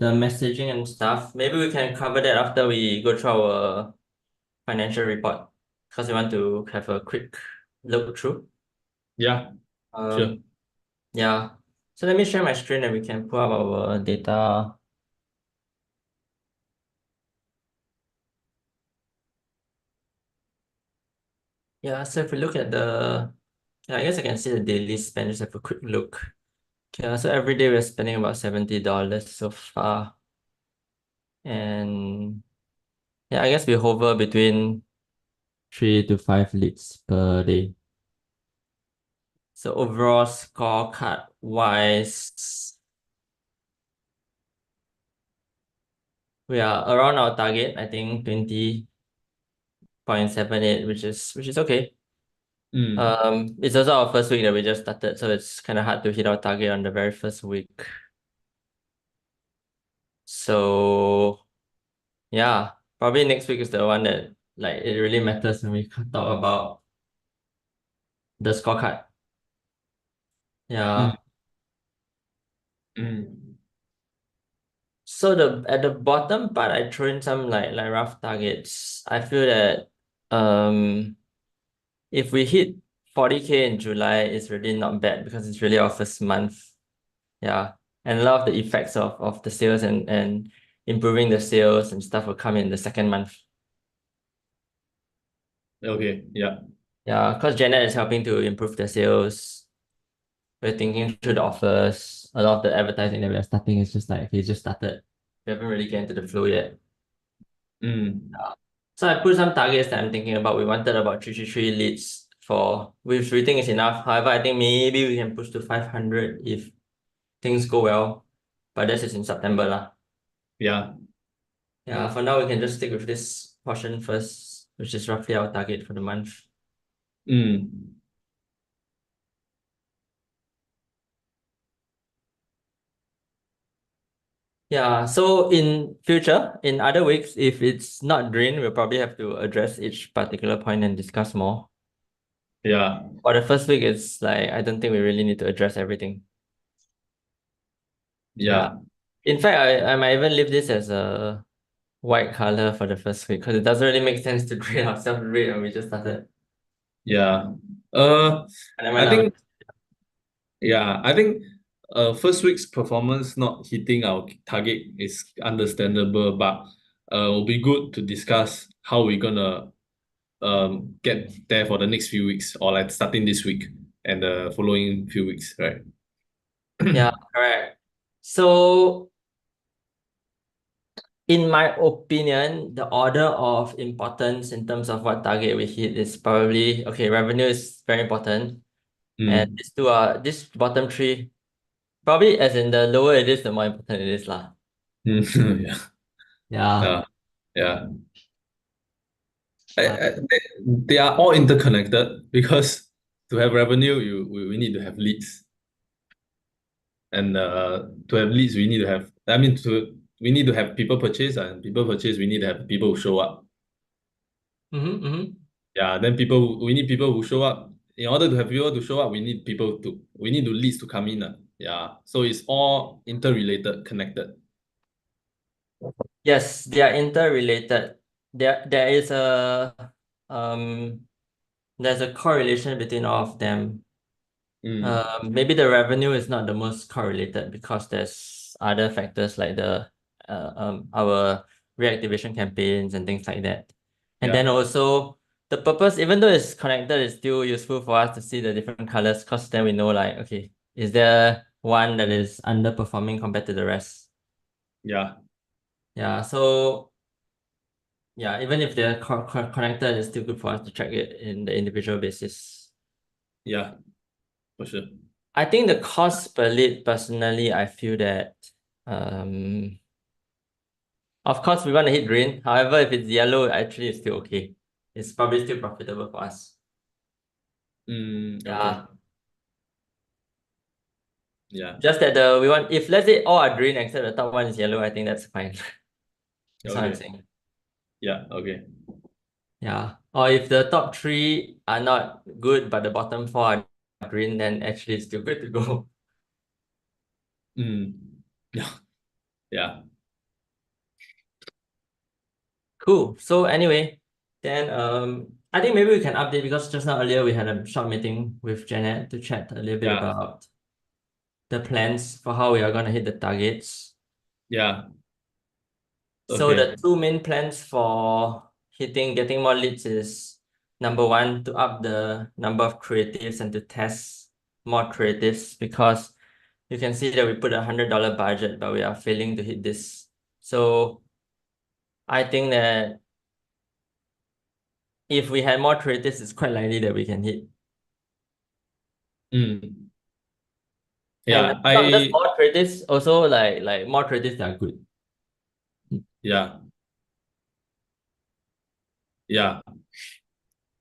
the messaging and stuff, maybe we can cover that after we go through our financial report because we want to have a quick look through. Yeah, sure. Um, yeah. So let me share my screen and we can pull up our data. Yeah, so if we look at yeah, I guess I can see the daily spend, just have a quick look. Okay, so every day we're spending about $70 so far. And yeah, I guess we hover between 3 to 5 leads per day. So overall scorecard wise, we are around our target, I think 20.78, which is okay. It's also our first week that we just started, so it's kind of hard to hit our target on the very first week. So yeah, probably next week is the one that like it really matters when we talk about the scorecard. Mm, Yeah. mm. So at the bottom part, I throw in some like rough targets. I feel that if we hit 40K in July, it's really not bad because it's really our first month. Yeah. And a lot of the effects of the sales and improving the sales and stuff will come in the second month. Okay, yeah. Yeah, because Janet is helping to improve the sales. We're thinking through the offers. A lot of the advertising that we are starting is just like, okay, just started. We haven't really get into the flow yet. Mm. So I put some targets that I'm thinking about. We wanted about 333 leads for, which we think is enough. However, I think maybe we can push to 500 if things go well. But this is in September lah. Yeah. Yeah, for now we can just stick with this portion first, which is roughly our target for the month. Mm. Yeah, so in future, in other weeks, if it's not green, we'll probably have to address each particular point and discuss more. Yeah. For the first week, it's like I don't think we really need to address everything. Yeah. Yeah. In fact, I might even leave this as a white color for the first week because it doesn't really make sense to grade ourselves red when we just started. Yeah. Uh, And I I might not. think I think first week's performance not hitting our target is understandable, but it'll be good to discuss how we're gonna get there for the next few weeks or like starting this week and the following few weeks, right? Yeah, correct. So in my opinion, the order of importance in terms of what target we hit is probably okay. Revenue is very important, and Mm. this bottom three probably as in the lower it is, the more important it is lah. Yeah. Yeah. Yeah. Yeah. Uh, They are all interconnected because to have revenue, we need to have leads, and to have leads, we need to have. I mean, to we need to have people purchase, and people purchase, we need to have people who show up. mm-hmm. Yeah, then we need people who show up. In order to have people to show up, we need to leads to come in. Yeah, so it's all interrelated, connected. Yes, they are interrelated. There is um there's a correlation between all of them. Mm. Maybe the revenue is not the most correlated because there's other factors like our reactivation campaigns and things like that. And then Yeah, also the purpose, even though it's connected, is still useful for us to see the different colors because then we know like, okay, is there one that is underperforming compared to the rest? yeah, Yeah, so yeah, even if they're connected, it's still good for us to track it in the individual basis. yeah, for sure. I think the cost per lead, personally, I feel that um of course we want to hit green. However, if it's yellow, actually it's still okay. It's probably still profitable for us. Okay. Yeah. Yeah. Just that the we want if let's say all are green except the top one is yellow, I think that's fine. That's what I'm Okay. saying. Yeah. Okay. Yeah. Or if the top three are not good but the bottom four are green, then actually it's still good to go. Mm. Yeah. Yeah. Cool. So anyway, then I think maybe we can update because just now earlier we had a short meeting with Janet to chat a little bit Yeah. about the plans for how we are gonna hit the targets. Yeah. So Okay. the two main plans for getting more leads is number one, to up the number of creatives and to test more creatives because you can see that we put $100 budget, but we are failing to hit this. So I think that if we had more creatives, it's quite likely that we can hit. Mm. And Yeah. not just more creatives, also like more creatives that are good. Yeah. Yeah.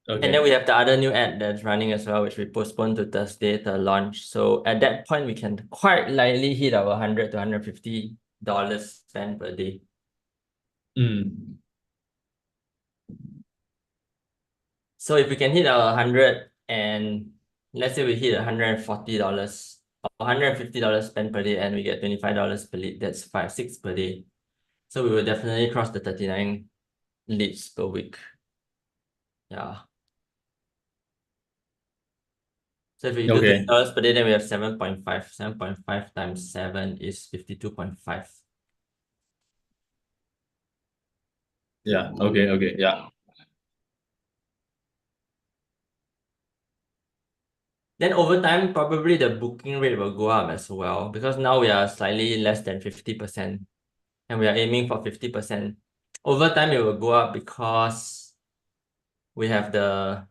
And then Okay. we have the other new ad that's running as well, which we postponed to Thursday to launch. So at that point, we can quite likely hit our $100 to $150 spent per day. Mm. So if we can hit our 100 and let's say we hit $140 or $150 spent per day and we get $25 per lead, that's 6 per day. So we will definitely cross the 39 leads per week. Yeah. So if we do Okay. $30 per day, then we have 7.5. 7.5 times 7 is 52.5. Yeah. Okay. Okay. Yeah. Then over time, probably the booking rate will go up as well because now we are slightly less than 50% and we are aiming for 50%. Over time, it will go up because we have the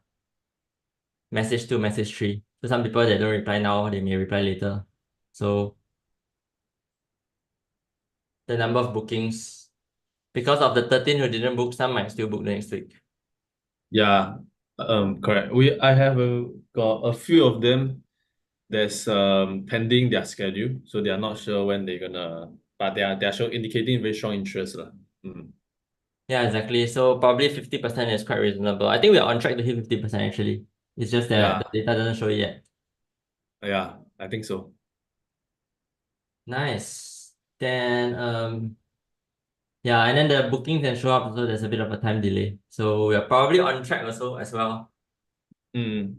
message to message tree. So some people that don't reply now, they may reply later. So the number of bookings, because of the 13 who didn't book, some might still book the next week. Yeah. Correct. I have got a few of them that's pending their schedule, so they are not sure when they're gonna, but they are indicating very strong interest lah. Mm. Yeah, exactly. So probably 50% is quite reasonable. I think we are on track to hit 50% actually. It's just that Yeah. the data doesn't show it yet. Yeah. I think so. Nice. Then yeah, and then the bookings can show up, so there's a bit of a time delay. So we are probably on track also as well. Mm.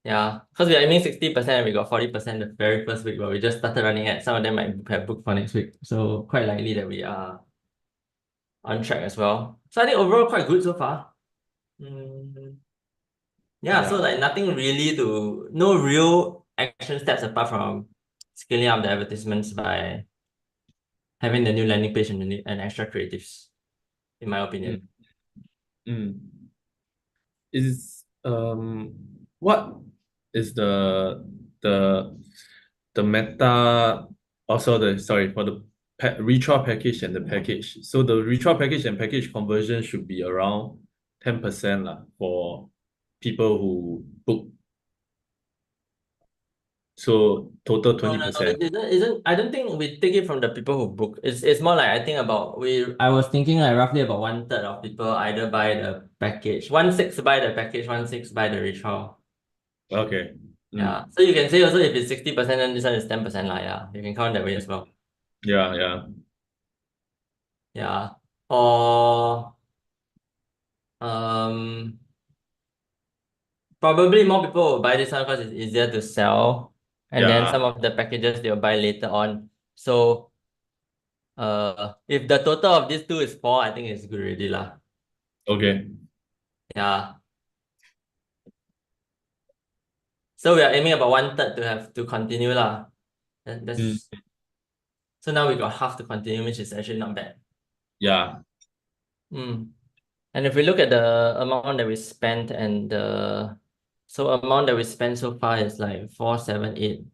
Yeah, because we are aiming 60% and we got 40% the very first week, but we just started running ads. Some of them might have booked for next week. So quite likely that we are on track as well. So I think overall quite good so far. Mm, yeah, so Yeah. like no real action steps apart from scaling up the advertisements by having the new landing page and and extra creatives, in my Mm. opinion. Mm. Is what is the the meta also the sorry for the retrial package and the package. So the retrial package and package conversion should be around 10% lah for people who book. So total No, twenty no, no. percent. It isn't. I don't think we take it from the people who book. It's more like I think about I was thinking like roughly about one third of people either buy the package, 1/6 buy the package, 1/6 buy the retrial. Okay. Yeah. Mm. So you can say also if it's 60%, then this one is 10% lah. Yeah. You can count that way as well. Yeah, yeah. Yeah. Or um probably more people will buy this one because it's easier to sell. And then Yeah. some of the packages they'll buy later on. So if the total of these two is 4, I think it's good already lah. Okay. Yeah. So we are aiming about one third to have to continue lah. Mm. That's so now we got half to continue, which is actually not bad. Yeah. Mm. And if we look at the amount that we spent and the amount that we spent so far is like 478.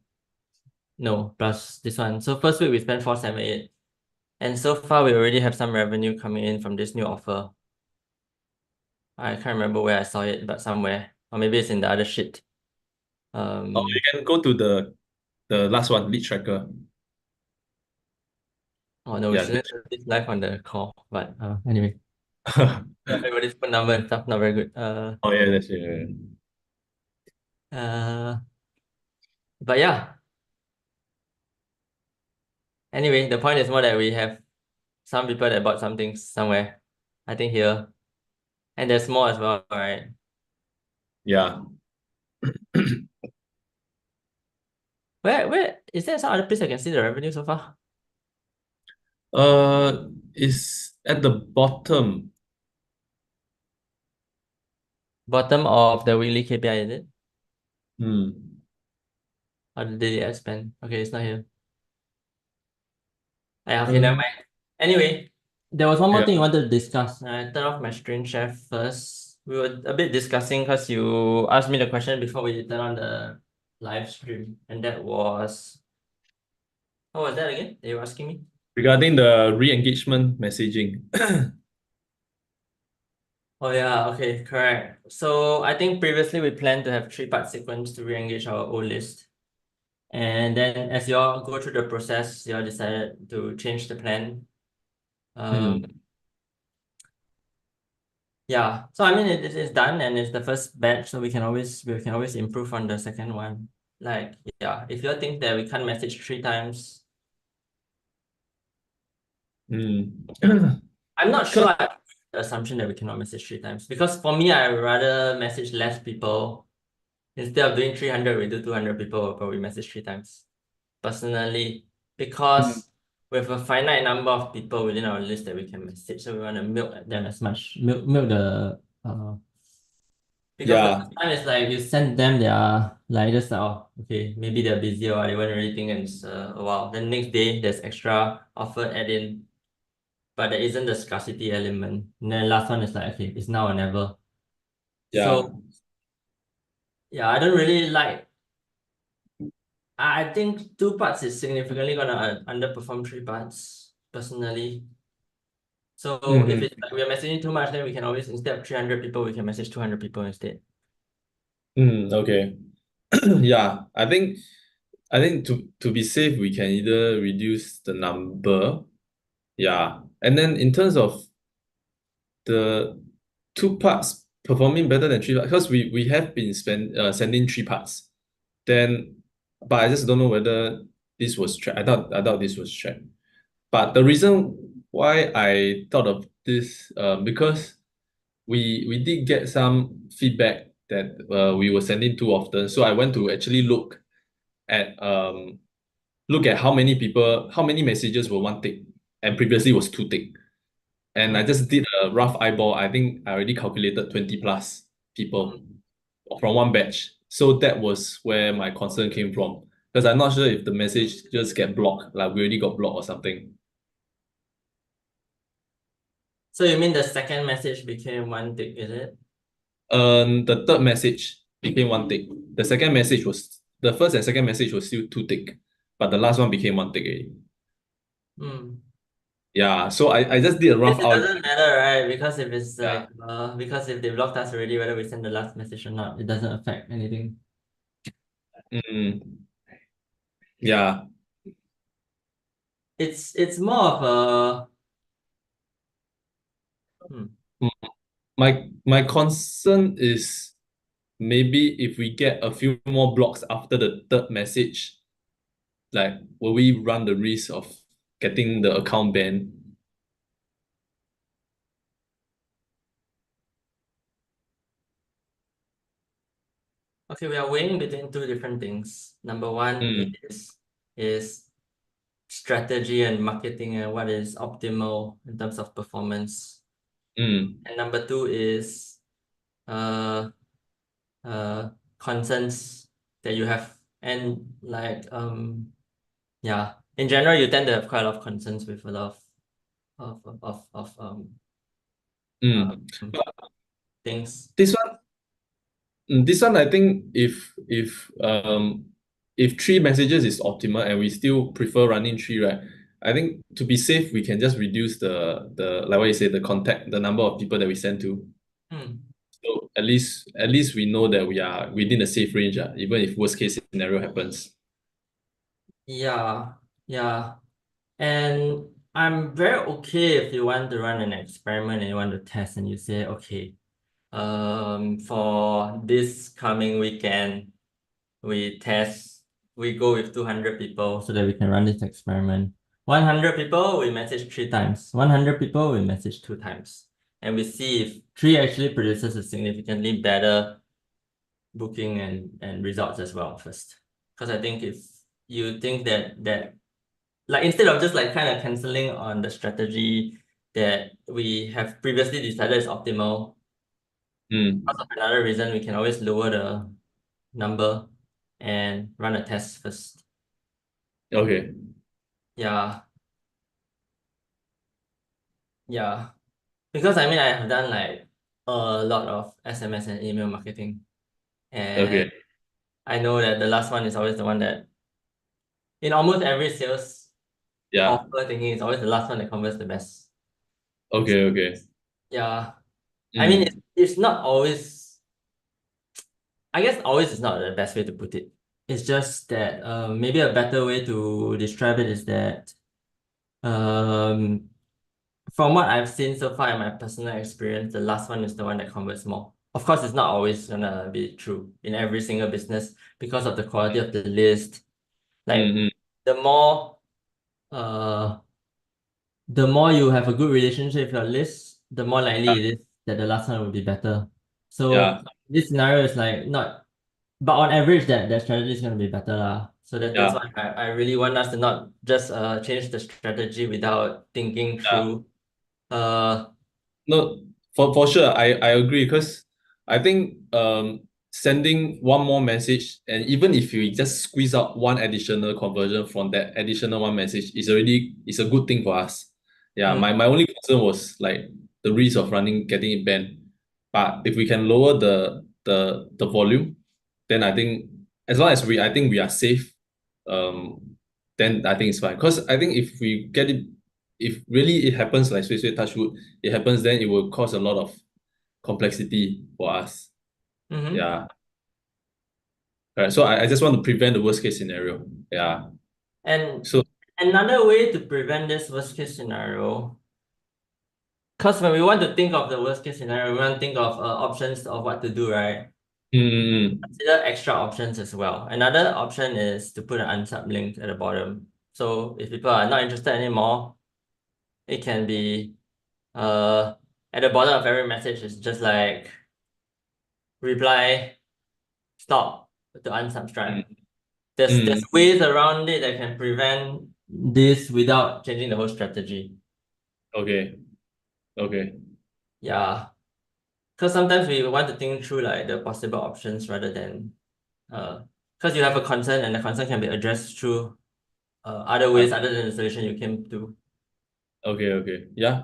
No, plus this one. So first week we spent 478. And so far we already have some revenue coming in from this new offer. I can't remember where I saw it, but somewhere. Or maybe it's in the other sheet. Oh, you can go to the last one, lead tracker. Oh no, we Yeah, lead shouldn't do this live on the call. But anyway. tracker. Everybody's phone number and stuff, not very good. Oh yeah, that's it. Uh, but yeah. Anyway, the point is more that we have some people that bought something somewhere. I think here. And there's more as well, right? Yeah. Where is there some other place I can see the revenue so far? Is at the bottom. Bottom of the weekly KPI, is it? Hmm. Or the daily ad spend? Okay, it's not here. Yeah, okay, never Um, mind. Anyway, there was one more yeah. thing I wanted to discuss. I turned off my screen share first. We were a bit discussing because you asked me the question before we turn on the live stream, and that was, what was that again? They were asking me. Regarding the re-engagement messaging. Oh yeah, okay, correct. So I think previously we planned to have three-part sequence to re-engage our old list. And then as you all go through the process, you all decided to change the plan. Um, Hmm. yeah. So I mean it's done and it's the first batch, so we can always improve on the second one. Like, yeah, if you think that we can't message three times, Hmm. I'm not sure Cause, I have the assumption that we cannot message three times. Because for me, I would rather message less people. Instead of doing 300, we do 200 people, but we message three times. Personally, hmm, because with a finite number of people within our list that we can message, so we want to milk them as much, milk the because the yeah. first time it's like you send them, they are like just like, oh, okay, maybe they're busy or they weren't really think and it's a while. Then next day there's extra offer add in, but there isn't the scarcity element. And then last one is like, okay, it's now or never. Yeah. So yeah, I don't really like. I think two parts is significantly gonna underperform three parts personally. So if Mm-hmm. it's like we are messaging too much, then we can always, instead of 300 people, we can message 200 people instead. Okay. Yeah. I think to be safe, we can either reduce the number. Yeah. And then in terms of the two parts performing better than three parts, because we have been sending three parts. Then but I just don't know whether this was tracked. I thought this was tracked. But the reason why I thought of this, because we did get some feedback that we were sending too often. So I went to actually at how many people, how many messages were one tick, and previously was two tick. And I Mm. just did a rough eyeball. I think I already calculated 20 plus people Mm. from one batch. So that was where my concern came from. Because I'm not sure if the message just get blocked, like we already got blocked or something. So you mean the second message became one tick, is it? The third message became one tick. The first and second message was still two tick, but the last one became one tick already. Mm. Yeah, so I just did a Yes, rough it out. doesn't matter, right? Because if it's Yeah. like, because if they blocked us already, whether we send the last message or not, it doesn't affect anything. Mm, yeah. It's more of a, hmm. Mm, my concern is maybe if we get a few more blocks after the third message, like will we run the risk of getting the account banned? Okay, we are weighing between two different things. Number one Mm, is strategy and marketing and what is optimal in terms of performance. mm, And number two is uh uh concerns that you have. And like yeah, in general you tend to have quite a lot of concerns with a lot of mm. um But things. this one this one, I think if three messages is optimal and we still prefer running three, right? I think to be safe, we can just reduce the like what you say, the number of people that we send to. Hmm. So at least we know that we are within a safe range, even if worst case scenario happens. Yeah, yeah. And I'm very okay if you want to run an experiment and you want to test and you say, okay, for this coming weekend, we go with 200 people so that we can run this experiment. 100 people, we message 3 times. 100 people, we message 2 times. And we see if 3 actually produces a significantly better booking and results as well first. Because I think if you think that like instead of just like kind of canceling on the strategy that we have previously decided is optimal, Mm. because of another reason, we can always lower the number and run a test first. Okay. Yeah, yeah. Because I mean, I have done like a lot of SMS and email marketing, and Okay. I know that the last one is always the one that in almost every sales Yeah. offer thinking it's always the last one that converts the best. Okay. Okay. Yeah, I mean, Mm. it's not always. I guess always is not the best way to put it. It's just that maybe a better way to describe it is that um from what I've seen so far in my personal experience, the last one is the one that converts more. Of course, it's not always gonna be true in every single business because of the quality of the list. Like Mm. Mm. the more uh the more you have a good relationship with your list, the more likely it is that the last one will be better. So Yeah. this scenario is like not, but on average that strategy is gonna be better lah. So that's Yeah. why I really want us to not just change the strategy without thinking Yeah. through uh No, for sure, I agree because I think sending one more message, and even if you just squeeze out one additional conversion from that additional one message is a good thing for us. Yeah, mm, my only concern was like the risk of getting it banned. But if we can lower the volume, then I think as long as I think we are safe, um then I think it's fine. Because I think if we get it, if really it happens like Sui touch wood, it happens, then it will cause a lot of complexity for us. mm-hmm. Yeah. Right. So I just want to prevent the worst case scenario. Yeah. And So another way to prevent this worst case scenario, because when we want to think of the worst case scenario, we want to think of options of what to do, right? mm, Consider extra options as well. Another option is to put an unsub link at the bottom. So if people are not interested anymore, it can be at the bottom of every message is just like reply stop to mm, unsubscribe. There's mm, ways around it that can prevent this without changing the whole strategy. okay. Okay. Yeah. Because sometimes we want to think through like the possible options rather than because you have a concern and the concern can be addressed through other Uh, ways other than the solution you came to. okay, okay. Yeah.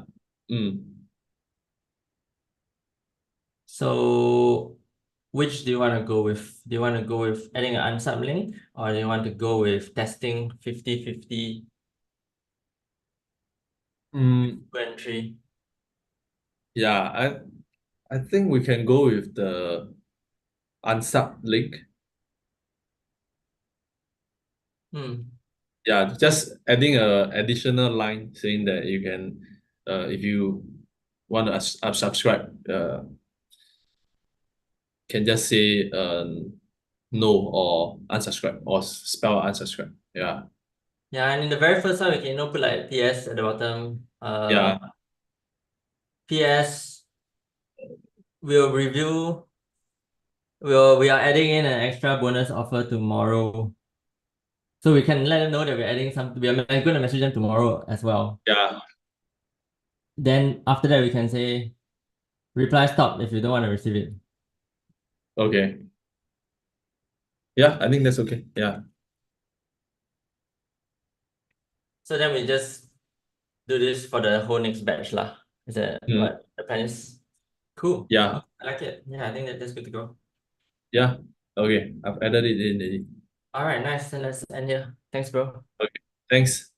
Mm. So which do you want to go with? Do you want to go with adding an unsub link or do you want to go with testing 50-50 Mm. entry? Yeah, I think we can go with the unsub link. Hmm. Yeah, just adding a additional line saying that you can if you want to subscribe, can just say no or unsubscribe or spell unsubscribe. Yeah. Yeah, and in the very first one we can put like PS at the bottom. Yeah. PS we'll review we are adding in an extra bonus offer tomorrow. So we can let them know that we're adding some we are going to message them tomorrow as well. Yeah. Then after that we can say reply stop if you don't want to receive it. Okay. Yeah, I think that's okay. Yeah. So then we just do this for the whole next batch lah. Is that Mm. what the plan is? Cool. Yeah. I like it. Yeah, I think that's good to go. Yeah. Okay. I've added it in already. All right, nice. Then let's end here. Thanks, bro. Okay. Thanks.